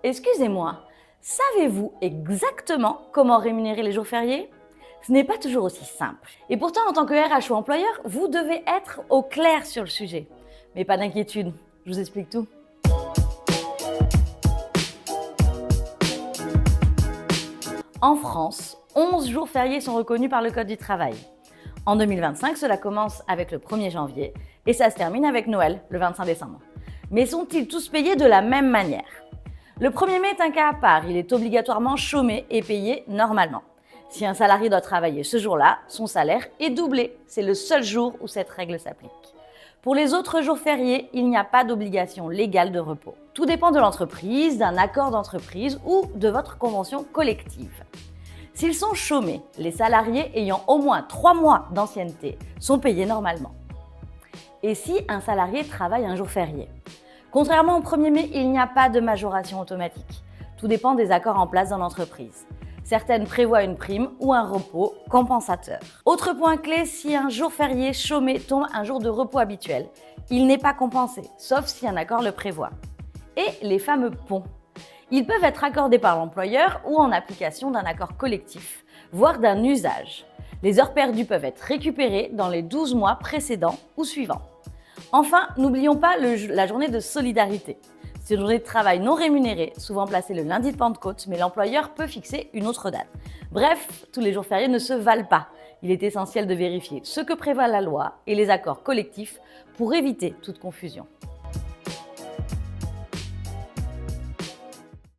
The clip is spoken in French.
Excusez-moi, savez-vous exactement comment rémunérer les jours fériés? Ce n'est pas toujours aussi simple. Et pourtant, en tant que RH ou employeur, vous devez être au clair sur le sujet. Mais pas d'inquiétude, je vous explique tout. En France, 11 jours fériés sont reconnus par le Code du travail. En 2025, cela commence avec le 1er janvier et ça se termine avec Noël, le 25 décembre. Mais sont-ils tous payés de la même manière? Le 1er mai est un cas à part, il est obligatoirement chômé et payé normalement. Si un salarié doit travailler ce jour-là, son salaire est doublé. C'est le seul jour où cette règle s'applique. Pour les autres jours fériés, il n'y a pas d'obligation légale de repos. Tout dépend de l'entreprise, d'un accord d'entreprise ou de votre convention collective. S'ils sont chômés, les salariés ayant au moins 3 mois d'ancienneté sont payés normalement. Et si un salarié travaille un jour férié? Contrairement au 1er mai, il n'y a pas de majoration automatique. Tout dépend des accords en place dans l'entreprise. Certaines prévoient une prime ou un repos compensateur. Autre point clé, si un jour férié chômé tombe un jour de repos habituel, il n'est pas compensé, sauf si un accord le prévoit. Et les fameux ponts. Ils peuvent être accordés par l'employeur ou en application d'un accord collectif, voire d'un usage. Les heures perdues peuvent être récupérées dans les 12 mois précédents ou suivants. Enfin, n'oublions pas la journée de solidarité. C'est une journée de travail non rémunérée, souvent placée le lundi de Pentecôte, mais l'employeur peut fixer une autre date. Bref, tous les jours fériés ne se valent pas. Il est essentiel de vérifier ce que prévoit la loi et les accords collectifs pour éviter toute confusion.